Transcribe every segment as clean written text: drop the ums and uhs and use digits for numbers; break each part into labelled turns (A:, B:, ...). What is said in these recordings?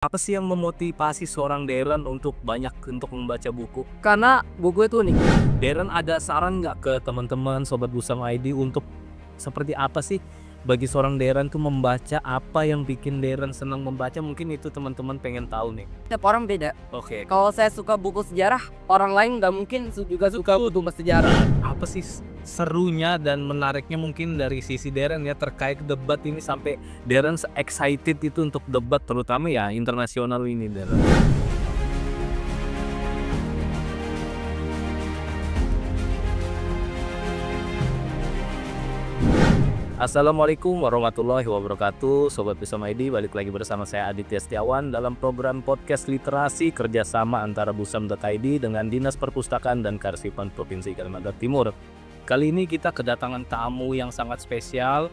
A: Apa sih yang memotivasi seorang Darren untuk untuk membaca buku?
B: Karena buku itu unik.
A: Darren ada saran nggak ke teman-teman Sobat Busam ID untuk seperti apa sih bagi seorang Darren tuh membaca, apa yang bikin Darren senang membaca? Mungkin itu teman-teman pengen tahu nih.
B: Tiap orang beda.
A: Oke.
B: Kalau saya suka buku sejarah, orang lain nggak mungkin juga suka buku sejarah.
A: Apa sih serunya dan menariknya mungkin dari sisi Darren ya terkait debat ini sampai Darren excited itu untuk debat terutama ya internasional ini Darren? Assalamualaikum warahmatullahi wabarakatuh. Sobat Busam ID, balik lagi bersama saya Aditya Setiawan dalam program podcast literasi kerjasama antara Busam.id dengan Dinas Perpustakaan dan Kearsipan Provinsi Kalimantan Timur. Kali ini kita kedatangan tamu yang sangat spesial.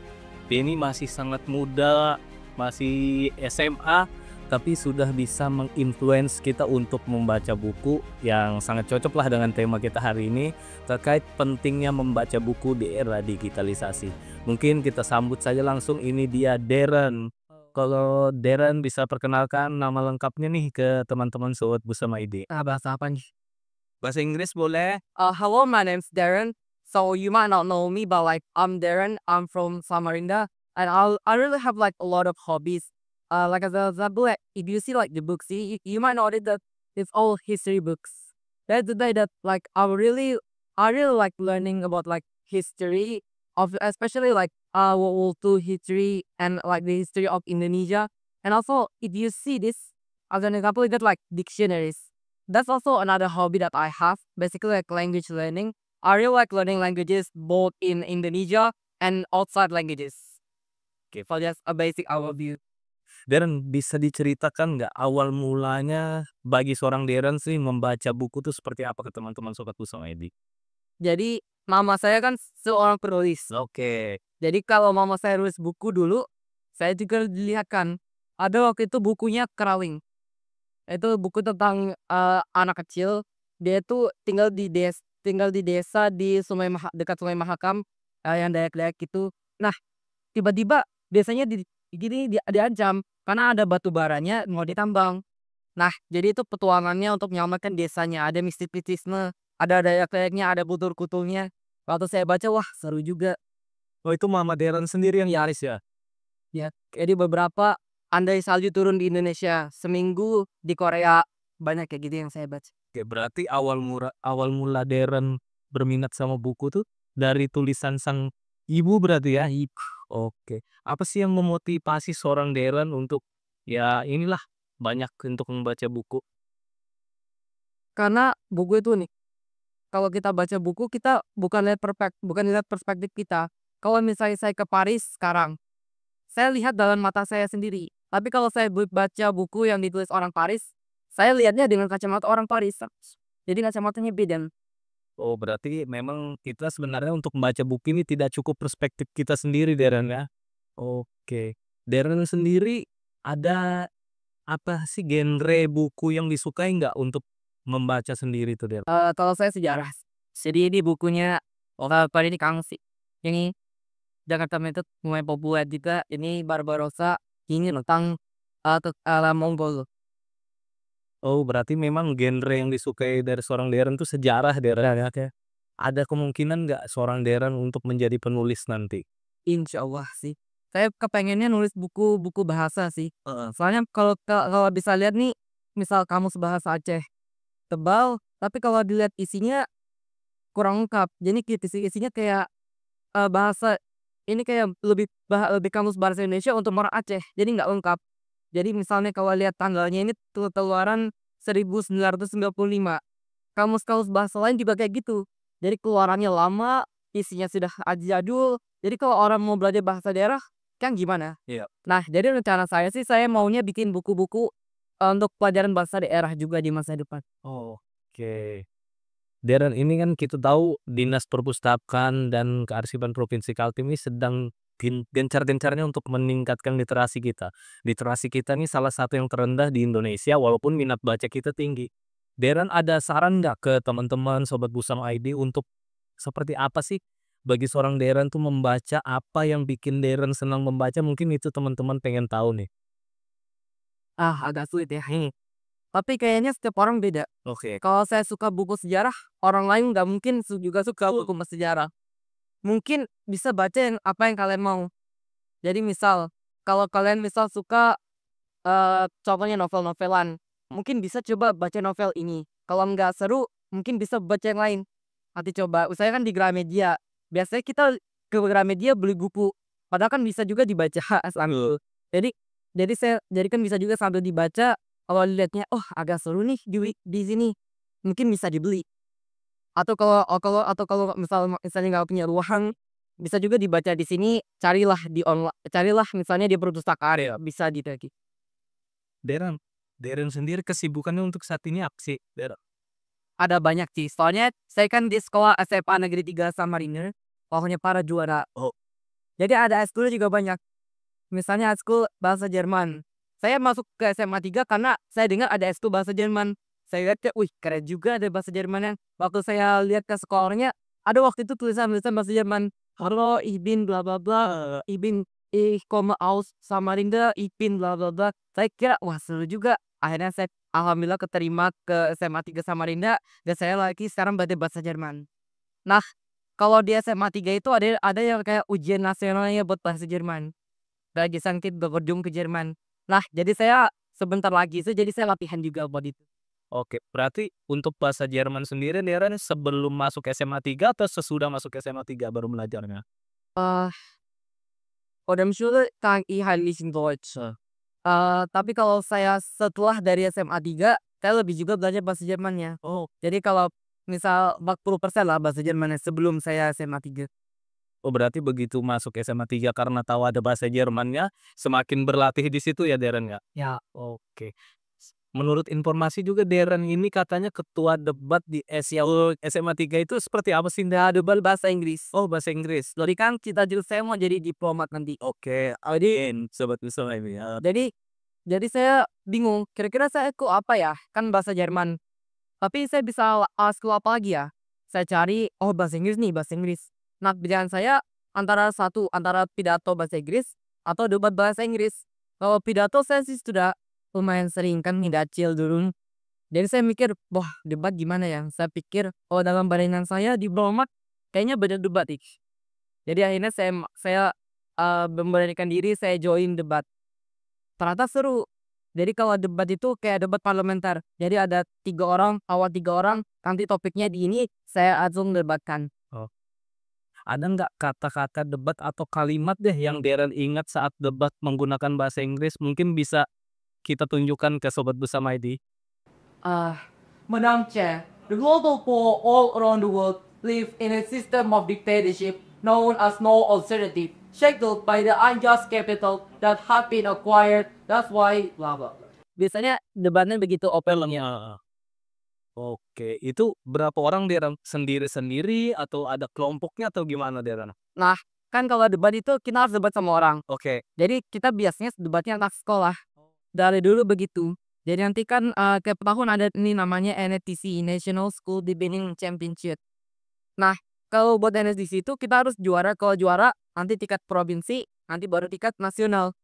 A: Dia ini masih sangat muda, masih SMA, tapi sudah bisa menginfluence kita untuk membaca buku yang sangat cocok lah dengan tema kita hari ini terkait pentingnya membaca buku di era digitalisasi. Mungkin kita sambut saja langsung, ini dia Darren. Kalau Darren bisa perkenalkan nama lengkapnya nih ke teman-teman Sobat Busam ID.
B: Bahasa apa nih?
A: Bahasa Inggris boleh?
B: Hello, my name's Darren. So you might not know me, but I'm Darren. I'm from Samarinda, and I really have a lot of hobbies. As an example, if you see the books, you might notice that it's all history books. That's the day that I really like learning about history of especially World War II history and the history of Indonesia. And also, if you see this as an example, you get dictionaries. That's also another hobby that I have, basically language learning. I really like learning languages both in Indonesia and outside languages. Okay, for just a basic overview.
A: Darren, bisa diceritakan nggak awal mulanya bagi seorang Darren sih membaca buku tuh seperti apa ke teman-teman Sobat Busam ID?
B: Jadi, mama saya kan seorang penulis.
A: Oke.
B: Jadi kalau mama saya nulis buku dulu, saya juga dilihatkan. Ada waktu itu bukunya Kerawing. Itu buku tentang anak kecil. Dia tuh tinggal di desa di dekat Sungai Mahakam, yang Dayak-Dayak gitu. Nah, tiba-tiba desanya diancam karena ada batu baranya mau ditambang. Nah, jadi itu petualangannya untuk menyelamatkan desanya. Ada mistisisme, ada Dayak-Dayaknya, ada butur-kuturnya. Waktu saya baca, wah seru juga.
A: Oh, itu Mama Darren sendiri yang nyaris ya?
B: Ya, jadi beberapa andai salju turun di Indonesia, seminggu di Korea, banyak kayak gitu yang saya baca.
A: Oke, berarti awal mula Darren berminat sama buku tuh dari tulisan sang ibu berarti ya? Oke. Apa sih yang memotivasi seorang Darren untuk ya inilah banyak untuk membaca buku?
B: Karena buku itu nih, kalau kita baca buku kita bukan lihat perspektif kita. Kalau misalnya saya ke Paris sekarang, saya lihat dalam mata saya sendiri. Tapi kalau saya baca buku yang ditulis orang Paris, saya lihatnya dengan kacamata orang Paris. Jadi kacamatanya beda.
A: Oh, berarti memang kita sebenarnya untuk membaca buku ini tidak cukup perspektif kita sendiri, Darren ya? Oke. Darren sendiri ada apa sih genre buku yang disukai nggak untuk membaca sendiri tuh, Darren?
B: Kalau saya sejarah. Jadi ini bukunya pada ini Kangsi. Ini Jakarta Method mulai populer juga. Ini Barbarossa. Ini tentang Mongol.
A: Oh, berarti memang genre yang disukai dari seorang Darren tuh sejarah, Darren ya? Kayak ada kemungkinan nggak seorang Darren untuk menjadi penulis nanti?
B: Insya Allah sih. Saya kepengennya nulis buku-buku bahasa sih. Soalnya kalau bisa lihat nih, misal kamus bahasa Aceh tebal, tapi kalau dilihat isinya kurang lengkap. Jadi isinya kayak bahasa ini kayak lebih kamus bahasa Indonesia untuk orang Aceh. Jadi nggak lengkap. Jadi misalnya kalau lihat tanggalnya ini keluaran 1995. Kamus-kamus bahasa lain juga kayak gitu. Jadi keluarannya lama, isinya sudah jadul. Jadi kalau orang mau belajar bahasa daerah, kan gimana?
A: Iya.
B: Nah, jadi rencana saya sih saya maunya bikin buku-buku untuk pelajaran bahasa daerah juga di masa depan.
A: Oke. Darren, ini kan kita tahu Dinas Perpustakaan dan Kearsipan Provinsi Kaltim ini sedang gencar-gencarnya untuk meningkatkan literasi kita. Literasi kita ini salah satu yang terendah di Indonesia walaupun minat baca kita tinggi. Darren, ada saran nggak ke teman-teman Sobat Busam ID untuk seperti apa sih bagi seorang Darren tuh membaca, apa yang bikin Darren senang membaca? Mungkin itu teman-teman pengen tahu nih.
B: agak sulit ya. Tapi kayaknya setiap orang beda.
A: Oke.
B: Kalau saya suka buku sejarah, orang lain nggak mungkin juga suka buku sejarah. Mungkin bisa baca apa yang kalian mau. Jadi misal, kalau kalian misal suka contohnya novel-novelan, mungkin bisa coba baca novel ini. Kalau nggak seru, mungkin bisa baca yang lain. Nanti coba, usahakan di Gramedia. Biasanya kita ke Gramedia beli buku, padahal kan bisa juga dibaca sambil. Jadi jadi kan bisa juga sambil dibaca. Kalau dilihatnya, oh agak seru nih di sini, mungkin bisa dibeli. Atau kalau misalnya nggak punya ruang, bisa juga dibaca di sini. Carilah misalnya di perpustakaan,
A: Iya.
B: bisa gitu.
A: Deren, Deren sendiri kesibukannya untuk saat ini apa sih, Deren?
B: Ada banyak sih, soalnya saya kan di sekolah SMA Negeri 3 Samarinda, pokoknya para juara.
A: Oh.
B: Jadi ada ekskulnya juga banyak. Misalnya ekskul bahasa Jerman. Saya masuk ke SMA 3 karena saya dengar ada ekskul bahasa Jerman. Saya lihat kayak, wih keren juga ada bahasa Jermannya. Waktu saya lihat ke sekolahnya, ada waktu itu tulisan-tulisan bahasa Jerman. Halo, ich bin bla bla bla, ich komme aus Samarinda, ich bin bla bla bla. Saya kira, wah seru juga. Akhirnya saya alhamdulillah keterima ke SMA 3 Samarinda dan saya lagi sekarang belajar bahasa Jerman. Nah, kalau di SMA 3 itu ada yang kayak ujian nasionalnya buat bahasa Jerman. Lagi sangkit berkunjung ke Jerman. Nah, jadi saya sebentar lagi jadi saya latihan juga buat itu.
A: Oke, berarti untuk bahasa Jerman sendiri Deren sebelum masuk SMA 3 atau sesudah masuk SMA 3 baru belajarnya?
B: Eh, vor dem Schule kann ich ein Deutsch. Tapi kalau saya setelah dari SMA 3, saya lebih juga belajar bahasa Jermannya.
A: Oh.
B: Jadi kalau misal 40% lah bahasa Jermannya sebelum saya SMA 3.
A: Oh, berarti begitu masuk SMA 3 karena tahu ada bahasa Jermannya, semakin berlatih di situ ya Deren ya?
B: Ya.
A: Oke. Menurut informasi juga Deren ini katanya ketua debat di SMA 3 itu seperti apa sih?
B: Nah, double bahasa Inggris.
A: Oh, bahasa Inggris.
B: Jadi kan cita-cita saya mau jadi diplomat nanti.
A: Oke, audin sobat Wisma ini ya.
B: Jadi saya bingung, kira-kira saya kok apa ya? Kan bahasa Jerman. Tapi saya bisa skill apa lagi ya? Saya cari, oh bahasa Inggris nih, bahasa Inggris. Nah, pilihan saya antara pidato bahasa Inggris atau debat bahasa Inggris. Kalau pidato saya sih sudah lumayan sering kan ngidacil dulu. Jadi saya mikir, wah debat gimana ya? Saya pikir, oh dalam bayangan saya diplomat kayaknya beda debat nih. Jadi akhirnya saya memberanikan diri saya join debat. Ternyata seru. Jadi kalau debat itu kayak debat parlementer. Jadi ada 3 orang, nanti topiknya di ini, saya langsung debatkan.
A: Oh. Ada nggak kata-kata debat atau kalimat deh yang Deren ingat saat debat menggunakan bahasa Inggris? Mungkin bisa kita tunjukkan ke sobat bersama ID.
B: Madam Chair, the global poor all around the world live in a system of dictatorship known as no alternative, shackled by the unjust capital that have been acquired. That's why blah blah. Biasanya debatnya begitu opennya.
A: Oke, itu berapa orang Deren? Sendiri-sendiri atau ada kelompoknya atau gimana Deren?
B: Nah, kan kalau debat itu kita harus debat sama orang.
A: Oke.
B: Jadi kita biasanya debatnya anak sekolah. Dari dulu begitu. Jadi nanti kan tiap tahun ada ini namanya NSDC, National School Debating Championship. Nah, kalau buat NSDC itu kita harus juara. Kalau juara nanti tingkat provinsi, nanti baru tingkat nasional.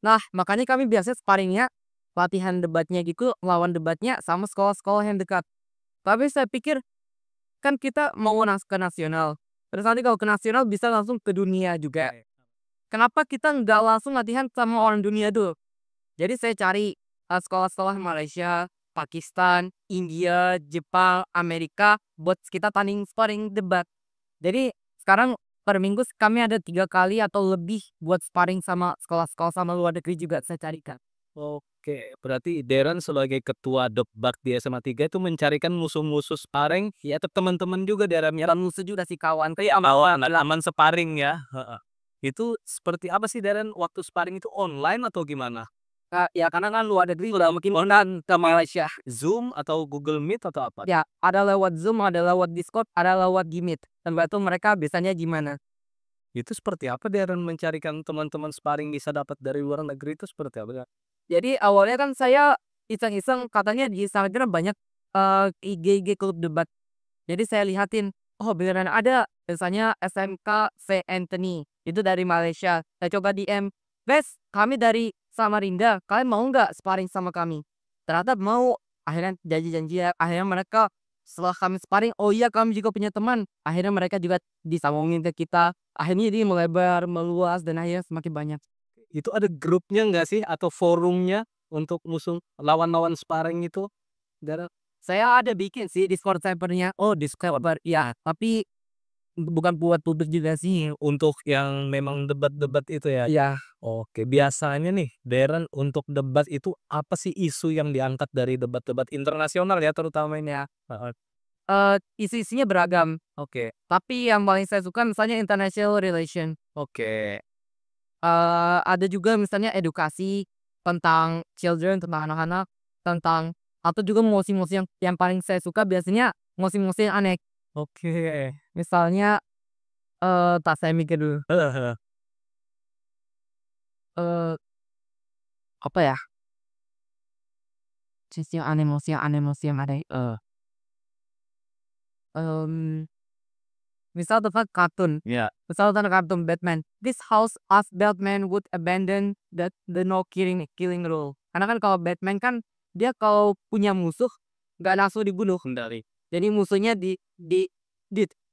B: Nah, makanya kami biasanya sparringnya latihan debatnya gitu, lawan debatnya sama sekolah-sekolah yang dekat. Tapi saya pikir kan kita mau ke nasional. Terus nanti kalau ke nasional bisa langsung ke dunia juga. Kenapa kita nggak langsung latihan sama orang dunia dulu? Jadi saya cari sekolah-sekolah Malaysia, Pakistan, India, Jepang, Amerika buat kita tanding sparring debat. Jadi sekarang per minggu kami ada 3 kali atau lebih buat sparring sama sekolah-sekolah sama luar negeri juga saya carikan.
A: Oke, berarti Deren sebagai ketua debat di SMA 3 itu mencarikan musuh-musuh sparring ya atau teman-teman juga Deren ya?
B: Dan musuh juga sih kawan.
A: Kayak aman sparring ya. Heeh. Itu seperti apa sih Deren waktu sparring itu online atau gimana?
B: Ya karena kan luar negeri udah mungkin online ke Malaysia.
A: Zoom atau Google Meet atau apa?
B: Ya, ada lewat Zoom, ada lewat Discord, ada lewat Gmeet. Tergantung mereka biasanya gimana.
A: Itu seperti apa Deren mencarikan teman-teman sparring bisa dapat dari luar negeri itu seperti apa?
B: Jadi awalnya kan saya iseng-iseng katanya di Instagram banyak IG klub debat. Jadi saya lihatin, oh beneran ada. Misalnya SMK V Anthony, itu dari Malaysia. Saya coba DM, guys kami dari Samarinda, kalian mau nggak sparring sama kami? Ternyata mau. Akhirnya janji-janjian. Akhirnya mereka setelah kami sparring, oh iya kami juga punya teman. Akhirnya mereka juga disambungin ke kita. Akhirnya jadi melebar, meluas, dan akhirnya semakin banyak.
A: Itu ada grupnya nggak sih atau forumnya untuk musuh lawan-lawan sparring itu, Dara?
B: Saya ada bikin sih Discord servernya.
A: Oh, Discord.
B: Ya, tapi bukan buat publik juga sih.
A: Untuk yang memang debat-debat itu ya?
B: Ya,
A: Oke, biasanya nih, Darren, untuk debat itu apa sih isu yang diangkat dari debat-debat internasional ya terutama ini ya? Heeh.
B: isu-isunya beragam.
A: Oke,
B: Tapi yang paling saya suka misalnya international relation.
A: oke.
B: Ada juga misalnya edukasi tentang children, tentang anak-anak, tentang atau juga mosi-mosi yang paling saya suka biasanya mosi-mosi yang aneh.
A: Oke.
B: Misalnya, tak saya mikir dulu,
A: Heeh heeh.
B: eee, apa ya, mosi yang aneh, mmm, misal tentang kartun.
A: Iya.
B: Misal tentang kartun Batman. This house as Batman would abandon the no killing rule. Karena kan kalau Batman kan dia kalau punya musuh nggak langsung dibunuh.
A: Hindari.
B: Jadi musuhnya di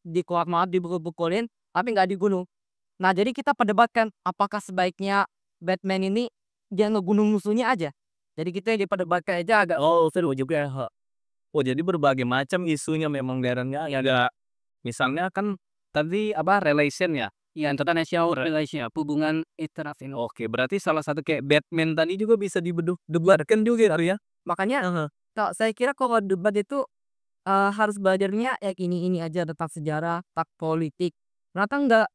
B: dikuak maaf dipukul-pukulin tapi nggak dibunuh. Nah, jadi kita perdebatkan apakah sebaiknya Batman ini dia ngebunuh musuhnya aja. Jadi kita yang diperdebatkan aja agak
A: Oh, seru juga ya, oh, jadi berbagai macam isunya memang Darren-nya, ya ada misalnya kan tadi apa, relation ya?
B: ya international relation, hubungan internasional.
A: Oke, berarti salah satu kayak Batman tadi juga bisa debatkan juga kali ya?
B: Makanya
A: Heeh.
B: saya kira kalau debat itu harus belajarnya ya ini aja tentang sejarah, tentang politik. Ternyata enggak,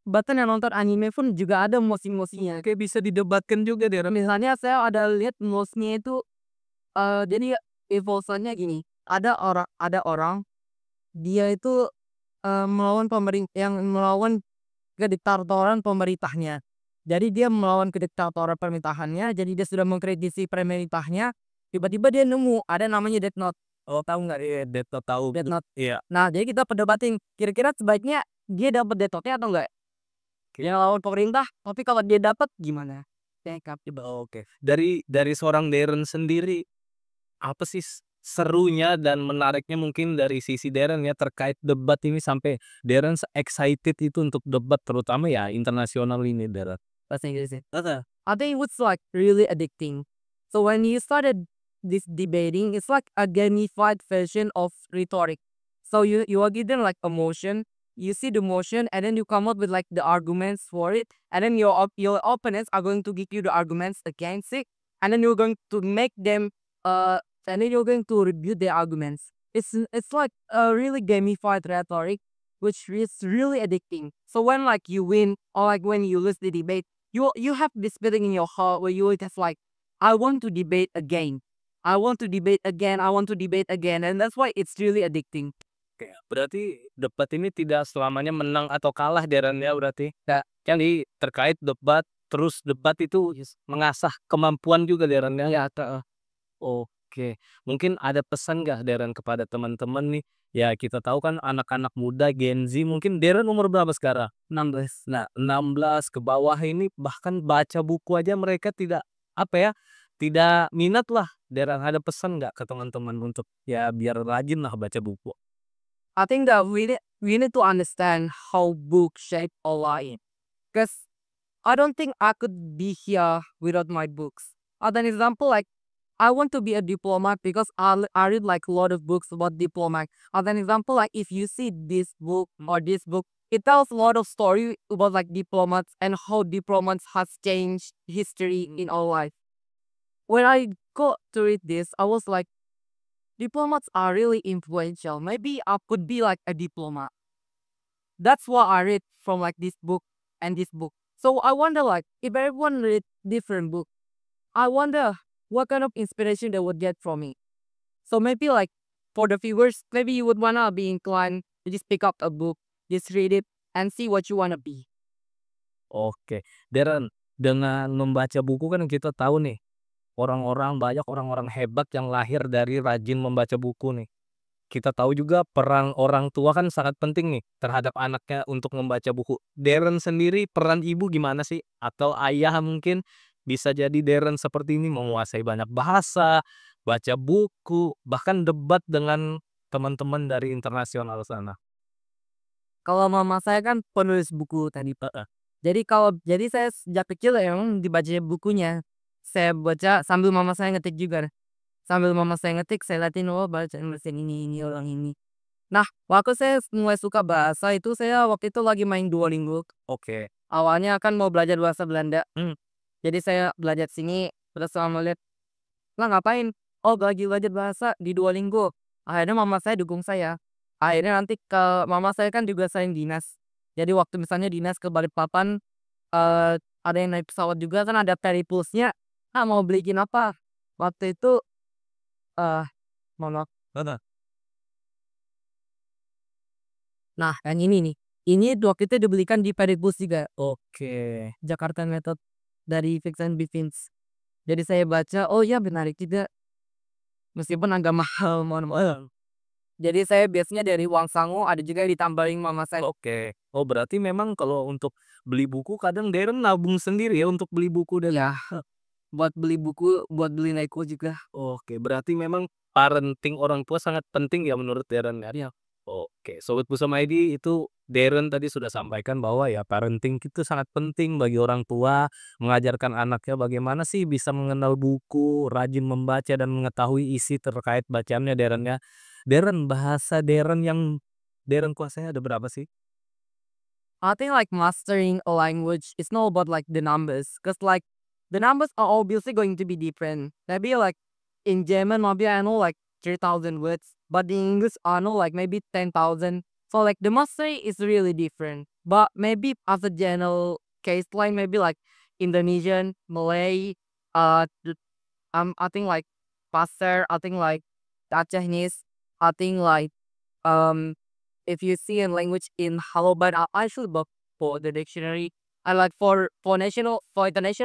B: bahkan yang nonton anime pun juga ada mosi-mosinya.
A: Oke, bisa didebatkan juga Darren.
B: Misalnya saya ada lihat mosnya itu, jadi evolusinya gini, ada orang dia itu, melawan kediktatoran pemerintahnya. Jadi dia melawan kediktatoran pemerintahannya, jadi dia sudah mengkritisi pemerintahnya, tiba-tiba dia nemu ada namanya Death Note.
A: Oh, tahu nggak? Iya, Death Note tahu.
B: Death Note.
A: Iya.
B: Nah, jadi kita perdebatin, kira-kira sebaiknya dia dapat Death Note-nya atau enggak? Yang lawan pemerintah, tapi kalau dia dapat gimana? Cekap.
A: Oke. Dari seorang Darren sendiri, apa sih serunya dan menariknya mungkin dari sisi Darren ya terkait debat ini sampai Darren excited itu untuk debat terutama ya internasional ini, Darren?
B: Bahasa Inggrisnya.
A: Heeh.
B: I think it was like really addicting. So when you started this debating, it's like a gamified version of rhetoric. So you are given like a motion, you see the motion, and then you come up with like the arguments for it, and then your opponents are going to give you the arguments against it, and then you're going to make them and then you're going to review their arguments. It's like a really gamified rhetoric, which is really addicting. So when like you win or like when you lose the debate, you have this feeling in your heart where you just like, I want to debate again. I want to debate again. I want to debate again, and that's why it's really addicting.
A: Oke, berarti debat ini tidak selamanya menang atau kalah Darren ya berarti?
B: Ya.
A: Jadi terkait debat, terus debat itu mengasah kemampuan juga Darren ya?
B: Ya,
A: Oke, mungkin ada pesan nggak Darren kepada teman-teman nih? Ya kita tahu kan anak-anak muda Gen Z mungkin Darren umur berapa sekarang?
B: 16.
A: Nah, 16 ke bawah ini bahkan baca buku aja mereka tidak apa ya, tidak minat lah. Darren ada pesan nggak ke teman-teman untuk ya biar rajin lah baca buku?
B: I think that we need to understand how books shape our life. Because I don't think I could be here without my books. As an example, like I want to be a diplomat because I read like a lot of books about diplomat. As an example, like if you see this book or this book, it tells a lot of story about like diplomats and how diplomats has changed history in our life. When I got to read this, I was like, diplomats are really influential. Maybe I could be like a diplomat. That's what I read from like this book and this book. So I wonder like if everyone read different book, I wonder what kind of inspiration they would get from me. So maybe like for the viewers, maybe you would wanna be inclined to just pick up a book, just read it and see what you wanna be.
A: Oke, Darren, dengan membaca buku kan kita tahu nih, banyak orang-orang hebat yang lahir dari rajin membaca buku nih. Kita tahu juga peran orang tua kan sangat penting nih terhadap anaknya untuk membaca buku. Darren sendiri peran ibu gimana sih? Atau ayah mungkin bisa jadi Darren seperti ini menguasai banyak bahasa, baca buku, bahkan debat dengan teman-teman dari internasional sana.
B: Kalau mama saya kan penulis buku tadi, Pak.
A: Heeh.
B: Jadi saya sejak kecil emang dibaca bukunya. Saya baca sambil mama saya ngetik juga. Sambil mama saya ngetik, saya liatin, oh baca mesin ini orang ini. Nah, waktu saya mulai suka bahasa itu saya waktu itu lagi main Duolingo.
A: Oke.
B: Awalnya kan mau belajar bahasa Belanda.
A: Mmm.
B: Jadi saya belajar sini, terus sama lihat, "Lah ngapain?" "Oh lagi belajar bahasa di Duolingo." Akhirnya mama saya dukung saya. Akhirnya nanti mama saya kan juga sering dinas. Jadi waktu misalnya dinas ke Balikpapan, ada yang naik pesawat juga kan ada ferry Pulse-nya, "Ah mau beliin apa?" Waktu itu, eh mohon maaf.
A: Heeh.
B: Nah yang ini nih, ini waktu itu dibelikan di ferry Pulse juga,
A: Oke.
B: Jakarta Method dari Fix and Befins. Jadi saya baca, oh iya menarik juga, meskipun agak mahal, mohon maaf. Jadi saya biasanya dari uang sangu, ada juga yang ditambahin mama saya.
A: Oke. Oh, berarti memang kalau untuk beli buku kadang Darren nabung sendiri ya untuk beli buku dan
B: Ya, buat beli buku, buat beli Naiko juga.
A: oke, berarti memang parenting orang tua sangat penting ya menurut Darren ya?
B: Iya.
A: Oke, Sobat Pusama ID itu Darren tadi sudah sampaikan bahwa ya parenting itu sangat penting bagi orang tua, mengajarkan anaknya bagaimana sih bisa mengenal buku, rajin membaca dan mengetahui isi terkait bacaannya Darren ya. Darren, bahasa Darren yang Darren kuasai ada berapa sih?
B: I think like mastering a language is not about like the numbers, cause like the numbers are obviously going to be different. Maybe like in German, maybe I know like 3,000 words, but in English I know like maybe 10,000. So like the mastery is really different. But maybe as a general case, like maybe like Indonesian, Malay, I think like Passer, I think like Chinese, I think like um if you see a language in Hello, but I should look for the dictionary. I like for international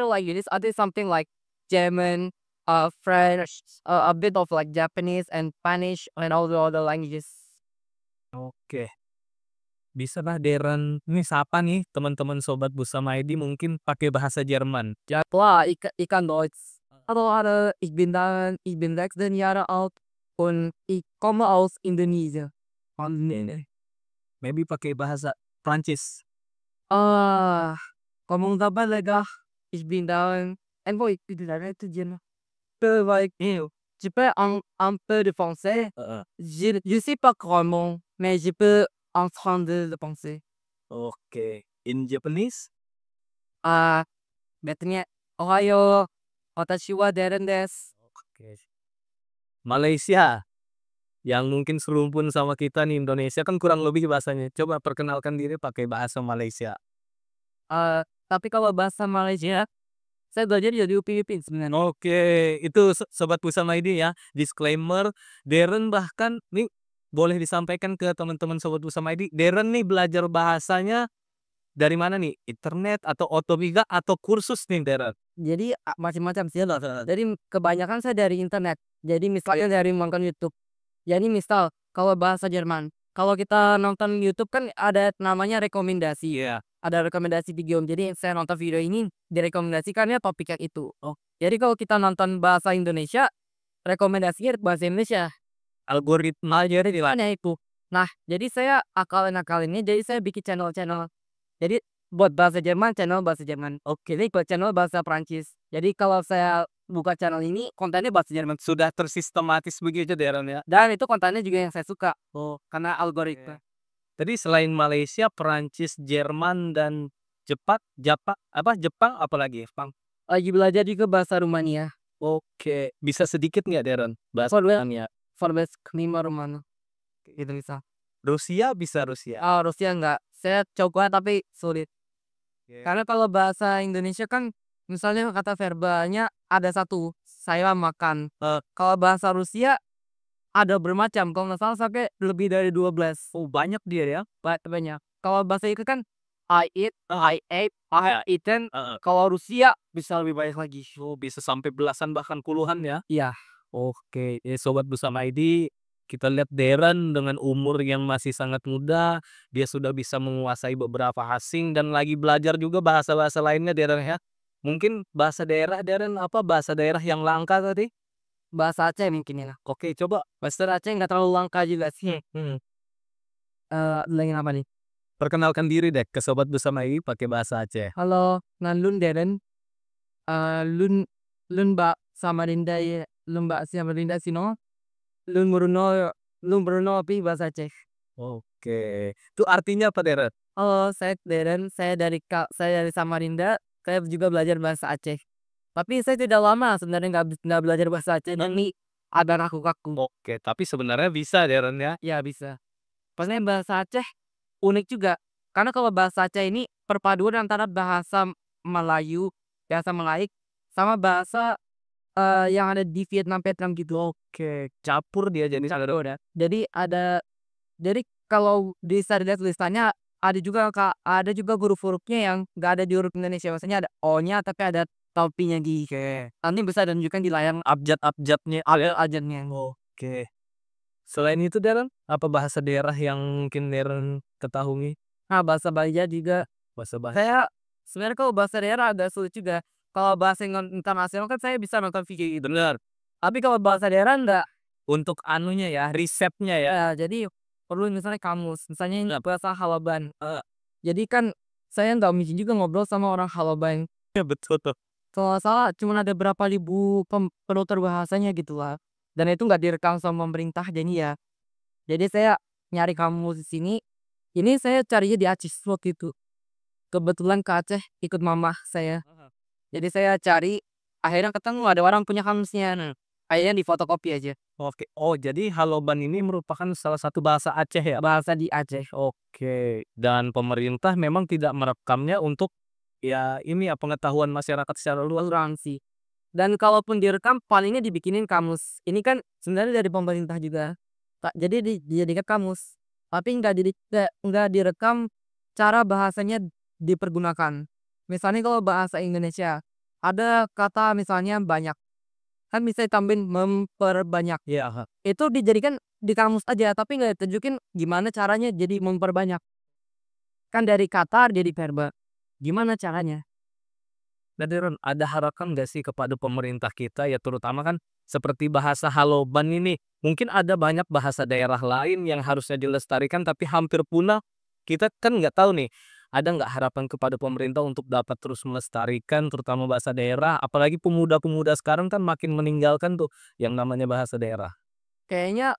B: languages, I think something like German, French, a bit of like Japanese and Spanish and all the other languages.
A: Oke. Bisa lah Darren, ini sapa nih teman-teman Sobat Pusama ID mungkin pakai bahasa Jerman.
B: Ja klar, ich kann Deutsch. Hallo alle, ich bin 16 Jahre alt und ich komme aus Indonesia. Nee.
A: Maybe pakai bahasa Prancis.
B: Ah, comment ça va les gars? Ich bin da. And boy, tu dis la vérité, peu like, je peux un peu de français.
A: Heeh.
B: Je sais pas comment, mais je peux entendre le penser.
A: Oke. In Japanese?
B: Ah, betulnya, Ohayo, watashi wa Darren desu.
A: Oke. Malaysia, yang mungkin serumpun sama kita nih Indonesia kan kurang lebih bahasanya. Coba perkenalkan diri pakai bahasa Malaysia.
B: Tapi kalau bahasa Malaysia, saya belajar dari Upin Ipin sebenarnya.
A: Oke, itu Sobat Pusama ID ya, disclaimer, Darren bahkan nih boleh disampaikan ke teman-teman Sobat Pusama ID, Darren nih belajar bahasanya dari mana nih? Internet atau otodidak atau kursus nih Darren?
B: Jadi macam-macam sih loh. Jadi kebanyakan saya dari internet. Jadi misalnya dari nonton YouTube. Jadi misal kalau bahasa Jerman, kalau kita nonton YouTube kan ada namanya rekomendasi.
A: Iya.
B: Ada rekomendasi video. Jadi saya nonton video ini direkomendasikannya topik yang itu.
A: Oh.
B: Jadi kalau kita nonton bahasa Indonesia, rekomendasinya bahasa Indonesia.
A: Algoritma jadi
B: Hanya itu. Nah, jadi saya akalin-akalinnya, jadi saya bikin channel-channel. Jadi buat bahasa Jerman, channel bahasa Jerman. Oke, ini buat channel bahasa Prancis. Jadi kalau saya buka channel ini, kontennya bahasa Jerman.
A: sudah tersistematis begitu Darren ya.
B: Dan itu kontennya juga yang saya suka. Oh, karena algoritma.
A: Tadi selain Malaysia, Perancis, Jerman dan Jepang apalagi? Jepang.
B: Lagi belajar juga bahasa Rumania.
A: Oke, bisa sedikit nggak Darren bahasa
B: For
A: Rumania?
B: Forbes kelima Rumania. Itu bisa.
A: Rusia bisa Rusia.
B: Ah, Rusia enggak. Saya coba tapi sulit. Karena kalau bahasa Indonesia kan misalnya kata verbanya ada satu, saya makan. Kalau bahasa Rusia ada bermacam. Kalau nggak salah sampai lebih dari 12.
A: Oh, banyak dia ya.
B: Banyak. Kalau bahasa itu kan I eat, I ate, I eaten.
A: Heeh.
B: Kalau Rusia bisa lebih banyak lagi.
A: Oh, bisa sampai belasan bahkan puluhan ya.
B: Iya.
A: Oke, Sobat Pusama ID, kita lihat Darren dengan umur yang masih sangat muda, dia sudah bisa menguasai beberapa asing dan lagi belajar juga bahasa-bahasa lainnya Darren ya. Mungkin bahasa daerah Darren, apa bahasa daerah yang langka tadi?
B: Bahasa Aceh mungkin ya.
A: Oke, coba.
B: Bahasa Aceh nggak terlalu langka juga sih. Lagi apa nih?
A: Perkenalkan diri deh ke sobat bersama ini pakai bahasa Aceh.
B: Halo, nalun Darren. Lun lun ba Samarinda ya, lun ba Samarinda sino. Lun Bruno api bahasa Aceh.
A: Oke. Itu artinya apa, Darren?
B: Halo, saya Darren. Saya dari Samarinda. Saya juga belajar bahasa Aceh. Tapi saya tidak lama sebenarnya nggak belajar bahasa Aceh. Ini agak kaku-kaku.
A: Oke, tapi sebenarnya bisa Darren ya.
B: Ya bisa. Pastinya bahasa Aceh unik juga. Karena kalau bahasa Aceh ini perpaduan antara bahasa Melayu, bahasa Melayu, sama bahasa yang ada di Vietnam gitu.
A: Oke, campur dia jadi
B: Campur ya. Jadi kalau bisa dilihat tulisannya ada juga huruf-hurufnya yang nggak ada di huruf Indonesia. Maksudnya ada O-nya tapi ada topinya di.
A: Oke.
B: Nanti bisa tunjukkan di layar
A: Abjad-abjadnya.
B: ajannya.
A: Oke. Selain itu Darren, apa bahasa daerah yang mungkin Darren ketahui?
B: Nah, bahasa Baja juga.
A: Bahasa bahasa.
B: Saya sebenarnya kalau bahasa daerah agak sulit juga. Kalau bahasa internasional kan saya bisa nonton video gitu.
A: Benar.
B: Tapi kalau bahasa daerah enggak.
A: Untuk anunya ya, risetnya ya.
B: Ya, jadi perlu misalnya kamus. Misalnya ini
A: Nah,
B: bahasa Halaban. Jadi kan saya nggak mungkin juga ngobrol sama orang Halaban.
A: ya betul tuh.
B: Kalau nggak salah cuma ada berapa ribu penutur bahasanya gitu lah. Dan itu nggak direkam sama pemerintah jadi ya. Jadi saya nyari kamus di sini. Ini saya carinya di Aceh waktu itu. Kebetulan ke Aceh ikut mamah saya. Jadi saya cari, akhirnya ketemu ada orang punya kamusnya. Nah, akhirnya difotokopi aja.
A: Oke. Oh, jadi Haloban ini merupakan salah satu bahasa Aceh ya?
B: Bahasa di Aceh.
A: Oke. Dan pemerintah memang tidak merekamnya untuk ya ini ya pengetahuan masyarakat secara luas.
B: Toleransi. Dan kalaupun direkam palingnya dibikinin kamus. Ini kan sebenarnya dari pemerintah juga. Jadi dijadikan kamus. Tapi nggak direkam cara bahasanya dipergunakan. Misalnya kalau bahasa Indonesia ada kata misalnya banyak. Kan bisa ditambahin memperbanyak.
A: Iya.
B: Itu dijadikan di kamus aja tapi nggak ditunjukin gimana caranya jadi memperbanyak. Kan dari kata jadi verba. Gimana caranya?
A: Nah, Darren, ada harapan nggak sih kepada pemerintah kita ya terutama kan seperti bahasa Haloban ini. Mungkin ada banyak bahasa daerah lain yang harusnya dilestarikan tapi hampir punah. Kita kan nggak tahu nih, ada nggak harapan kepada pemerintah untuk dapat terus melestarikan terutama bahasa daerah. Apalagi pemuda-pemuda sekarang kan makin meninggalkan tuh yang namanya bahasa daerah.
B: Kayaknya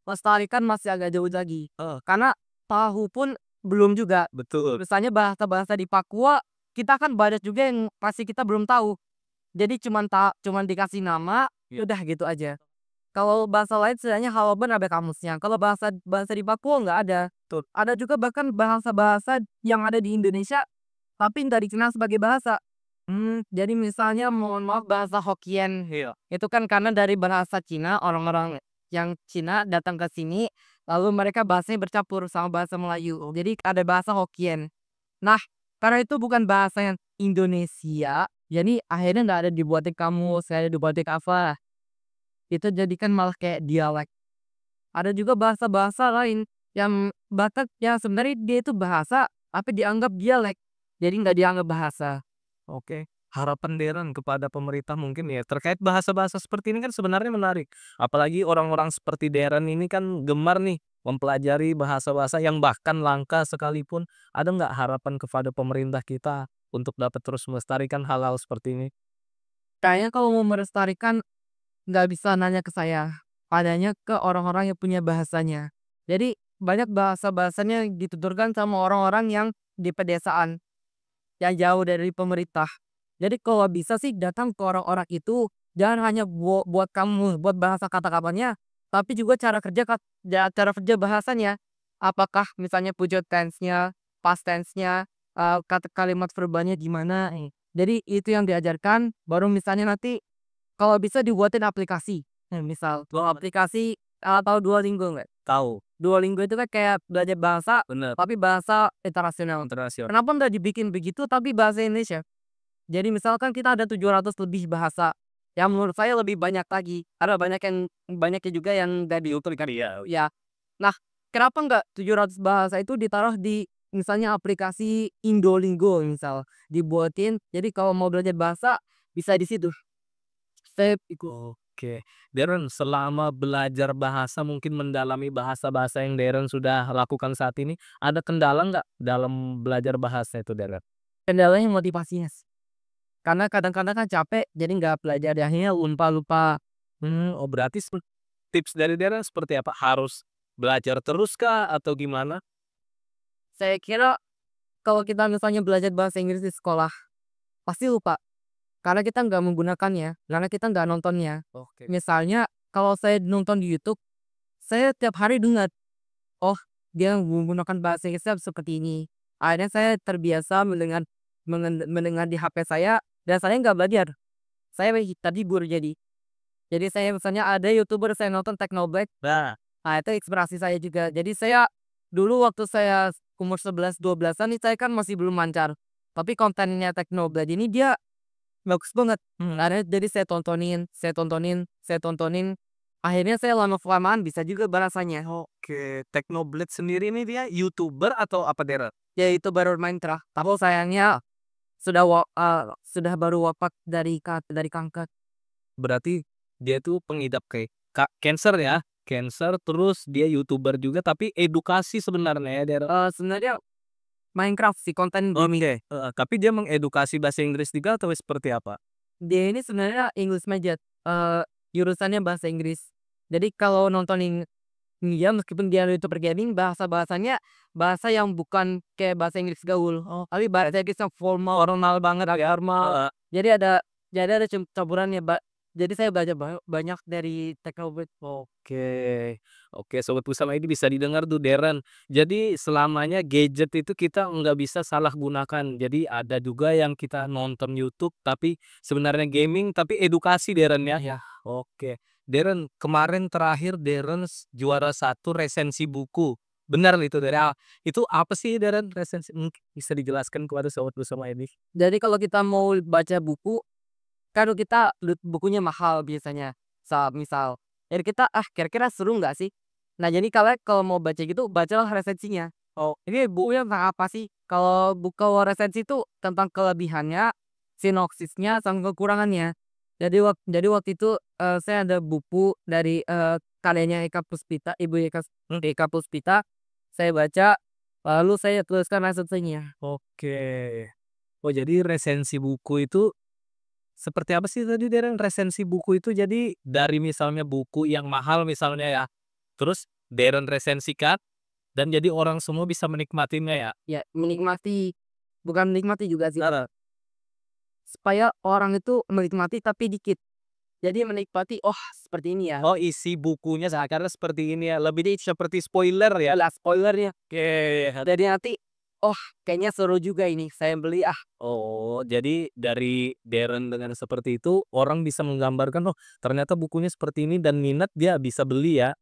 B: melestarikan masih agak jauh lagi. Karena tahu pun belum juga.
A: Betul.
B: Misalnya bahasa-bahasa di Papua, kita kan banyak juga yang pasti kita belum tahu. Jadi cuman dikasih nama,
A: Ya.
B: udah gitu aja. Kalau bahasa lain setidaknya Halaban ada kamusnya. Kalau bahasa bahasa di Papua nggak ada.
A: Betul.
B: Ada juga bahkan bahasa-bahasa yang ada di Indonesia tapi nggak dikenal sebagai bahasa. Jadi misalnya mohon maaf bahasa Hokkien.
A: Iya.
B: Itu kan karena dari bahasa Cina, orang-orang yang Cina datang ke sini lalu mereka bahasanya bercampur sama bahasa Melayu. Jadi ada bahasa Hokkien. Nah, karena itu bukan bahasa yang Indonesia, jadi akhirnya nggak ada dibuatin kamus, nggak ada dibuatin apa. Itu jadikan malah kayak dialek. Ada juga bahasa-bahasa lain yang bahkan yang sebenarnya dia itu bahasa, tapi dianggap dialek. Jadi nggak dianggap bahasa.
A: Oke, harapan Darren kepada pemerintah mungkin ya terkait bahasa-bahasa seperti ini kan sebenarnya menarik. Apalagi orang-orang seperti Darren ini kan gemar nih mempelajari bahasa-bahasa yang bahkan langka sekalipun. Ada nggak harapan kepada pemerintah kita untuk dapat terus melestarikan hal-hal seperti ini?
B: Kayaknya kalau mau melestarikan nggak bisa nanya ke saya, adanya ke orang-orang yang punya bahasanya. Jadi banyak bahasa-bahasanya dituturkan sama orang-orang yang di pedesaan, yang jauh dari pemerintah. Jadi kalau bisa sih datang ke orang-orang itu, jangan hanya buat kamu buat bahasa kata-katanya, tapi juga cara kerja bahasanya. Apakah misalnya future tense-nya, past tense-nya, kata kalimat verbanya gimana. Jadi itu yang diajarkan, baru misalnya nanti kalau bisa dibuatin aplikasi. Misal aplikasi atau Duolingo nggak?
A: Tahu,
B: Duolingo itu kan kayak belajar bahasa,
A: bener.
B: tapi bahasa internasional.
A: Internasional.
B: Kenapa nggak dibikin begitu tapi bahasa Indonesia? Jadi misalkan kita ada 700 lebih bahasa, yang menurut saya lebih banyak lagi. Ada banyaknya juga yang nggak diukur kan?
A: Iya.
B: Ya. Nah, kenapa nggak 700 bahasa itu ditaruh di misalnya aplikasi Indolingo misal, dibuatin, jadi kalau mau belajar bahasa bisa di situ. Saya ikut.
A: Oke. Darren, selama belajar bahasa mungkin mendalami bahasa-bahasa yang Darren sudah lakukan saat ini, ada kendala nggak dalam belajar bahasa itu, Darren?
B: Kendalanya motivasinya sih. Karena kadang-kadang kan capek, jadi nggak belajar, akhirnya lupa-lupa.
A: Oh berarti tips dari Darren seperti apa? Harus belajar terus kah atau gimana?
B: Saya kira kalau kita misalnya belajar bahasa Inggris di sekolah, pasti lupa. Karena kita nggak menggunakannya, karena kita nggak nontonnya.
A: Oke.
B: Misalnya kalau saya nonton di YouTube, saya tiap hari dengar, oh dia menggunakan bahasa Inggrisnya seperti ini. Akhirnya saya terbiasa mendengar di HP saya, dan saya nggak belajar. Saya terhibur jadi. Jadi saya misalnya ada YouTuber saya nonton Technoblack,
A: Nah,
B: nah itu inspirasi saya juga. Jadi saya dulu waktu saya umur 11 12-an nih saya kan masih belum lancar. Tapi kontennya Technoblack ini dia bagus banget. Akhirnya jadi saya tontonin, saya tontonin. Akhirnya saya lama-kelamaan bisa juga bahasanya.
A: oke. Technoblade sendiri ini dia YouTuber atau apa, Darren?
B: Ya itu baru Minecraft. Tapi sayangnya sudah baru wafat dari kanker.
A: Berarti dia tuh pengidap kayak cancer ya? Cancer terus dia YouTuber juga tapi edukasi sebenarnya ya, Darren?
B: Sebenarnya Minecraft sih konten gaming.
A: Oke, tapi dia mengedukasi bahasa Inggris juga atau seperti apa?
B: Dia ini sebenarnya English major, jurusannya bahasa Inggris. Jadi kalau nontonin dia meskipun dia YouTuber gaming, bahasa-bahasanya bahasa yang bukan kayak bahasa Inggris gaul. Tapi bahasa Inggris yang formal banget, agak formal.
A: Heeh.
B: Jadi ada campurannya, jadi saya belajar banyak dari Technoblade.
A: Oke. Oke, Sobat Pusama ini bisa didengar tuh Darren. Jadi selamanya gadget itu kita nggak bisa salah gunakan. Jadi ada juga yang kita nonton YouTube tapi sebenarnya gaming tapi edukasi Darren ya?
B: Ya.
A: Oke. Darren, kemarin terakhir Darren juara satu resensi buku. Benar itu Darren? Itu apa sih Darren resensi? Mungkin bisa dijelaskan kepada Sobat Pusama ini?
B: Jadi kalau kita mau baca buku, kan kita bukunya mahal biasanya. Misal, jadi kita kira-kira seru nggak sih? Nah jadi kalau mau baca gitu, bacalah resensinya. Oh ini bukunya tentang apa sih? Kalau resensi itu tentang kelebihannya, sinopsisnya, sama kekurangannya. Jadi waktu itu saya ada buku dari karyanya Eka Puspita, Ibu Eka Puspita. Saya baca, lalu saya tuliskan resensinya.
A: Oke. Oh jadi resensi buku itu seperti apa sih tadi Darren resensi buku itu jadi dari misalnya buku yang mahal misalnya ya, terus Darren resensikan dan jadi orang semua bisa menikmatinya ya?
B: Ya menikmati, bukan menikmati juga sih.
A: Heeh.
B: Supaya orang itu menikmati tapi dikit. Jadi menikmati, oh seperti ini ya.
A: Oh isi bukunya seakan seperti ini ya, lebih seperti spoiler ya?
B: Jelas spoilernya.
A: Oke.
B: Jadi nanti, oh kayaknya seru juga ini, saya beli ah.
A: Oh jadi dari Darren dengan seperti itu orang bisa menggambarkan, oh ternyata bukunya seperti ini dan minat dia bisa beli ya?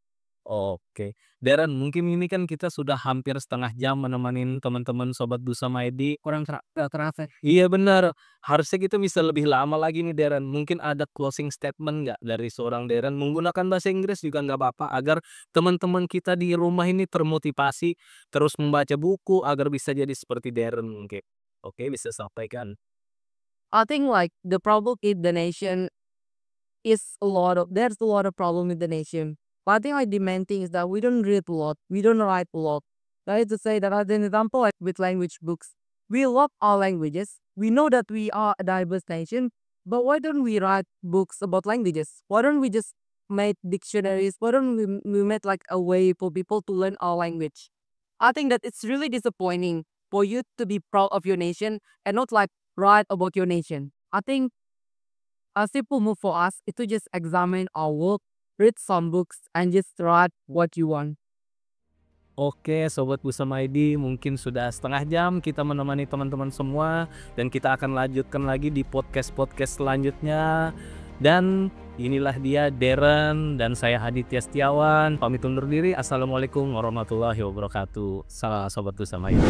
A: Oke. Darren, mungkin ini kan kita sudah hampir setengah jam menemani teman-teman Sobat Busama ID.
B: Gak kerasa.
A: Iya benar, harusnya kita bisa lebih lama lagi nih Darren. Mungkin ada closing statement nggak dari seorang Darren menggunakan bahasa Inggris juga nggak apa-apa agar teman-teman kita di rumah ini termotivasi terus membaca buku agar bisa jadi seperti Darren mungkin. Oke, bisa sampaikan.
B: I think like the problem in the nation there's a lot of problem with the nation. But I think like the main thing is that we don't read a lot, we don't write a lot. That is to say that as an example, like with language books, we love our languages. We know that we are a diverse nation, but why don't we write books about languages? Why don't we just make dictionaries? Why don't we make like a way for people to learn our language? I think that it's really disappointing for you to be proud of your nation and not like write about your nation. I think a simple move for us is to just examine our work, read some books, and just write what you want.
A: Oke, Sobat Busama ID, mungkin sudah setengah jam kita menemani teman-teman semua dan kita akan lanjutkan lagi di podcast-podcast selanjutnya. Dan inilah dia Darren dan saya Aditya Setiawan. Pamit undur diri. Assalamualaikum warahmatullahi wabarakatuh. Salam Sobat Busama ID.